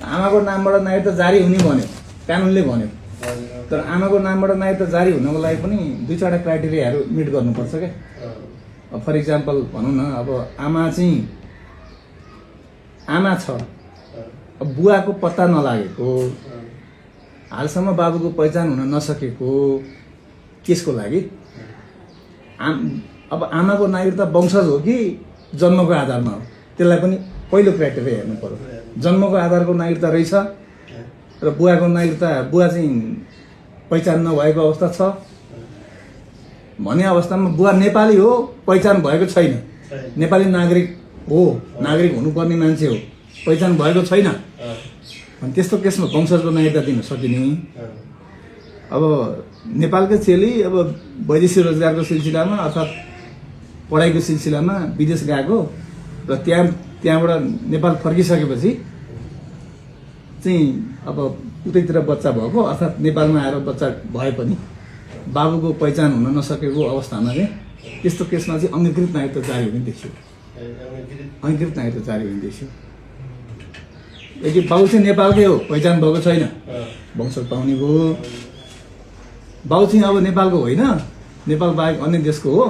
आमाको नामबाट नागरिकता जारी हुने भन्यो, कानुनले भन्यो। तर आमाको नामबाट नागरिकता जारी हुनको लागि पनि 2-4 क्राइटेरियाहरू मिट गर्नुपर्छ क्या। फर इक्जाम्पल भनौँ न, अब आमा छ, अब बुवाको पत्ता नलागेको, हालसम्म बाबुको पहिचान हुन नसकेको केसको लागि अब आमाको नागरिकता वंशज हो कि जन्मको आधारमा हो, त्यसलाई पनि पहिलो क्राइटेरिया हेर्नु पर्यो। जन्मको आधारको नागरिकता रहेछ र बुवाको नागरिकता बुवा चाहिँ पहिचान नभएको अवस्था छ भन्ने अवस्थामा बुवा नेपाली हो, पहिचान भएको छैन, नेपाली नागरिक हो, नागरिक हुनुपर्ने मान्छे हो, पहिचान भएको छैन अनि त्यस्तो केसमा वंशजको नागरिकता दिन सकिने। अब नेपालकै चेली अब वैदेशिक रोजगारको सिलसिलामा अर्थात् पढाइको सिलसिलामा विदेश गएको र त्यहाँबाट नेपाल फर्किसकेपछि चाहिँ अब उतैतिर बच्चा भएको अर्थात् नेपालमा आएर बच्चा भए पनि बाबुको पहिचान हुन नसकेको अवस्थामा चाहिँ त्यस्तो केसमा चाहिँ अङ्गीकृत नागरिकता जारी हुने देखियो। अङ्गीकृत नागरिकता जारी हुने देखियो। यदि बाबु चाहिँ नेपालकै हो, पहिचान भएको छैन, वंशज पाउने भयो। बाबु चाहिँ अब नेपालको होइन, नेपाल बाहेक अन्य देशको हो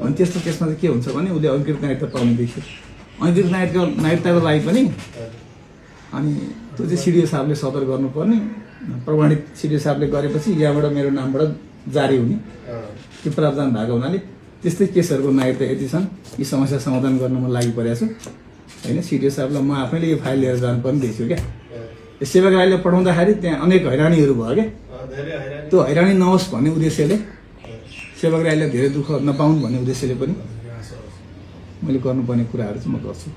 अनि त्यस्तो केसमा चाहिँ के हुन्छ भने उसले अङ्गीकृत नागरिकता पाउने देखियो। अङ्गीकृत नागरिकताको लागि पनि अनि त्यो चाहिँ सिडिओ साहबले सदर गर्नुपर्ने, प्रमाणित सिडिओ साहबले गरेपछि यहाँबाट मेरो नामबाट जारी हुने त्यो प्रावधान भएको हुनाले त्यस्तै केसहरूको नागरिकता यति छन्। यी समस्या समाधान गर्नमा लागि परेको छु होइन। सिडिओ साहबलाई म आफैले यो फाइल लिएर जानुपर्ने देखियो क्या। यो सेवक राईले पठाउँदाखेरि त्यहाँ अनेक हैरानीहरू भयो क्या। त्यो हैरानी नहोस् भन्ने उद्देश्यले, सेवक राईले धेरै दुःख नपाउन् भन्ने उद्देश्यले पनि मैले गर्नुपर्ने कुराहरू चाहिँ म गर्छु।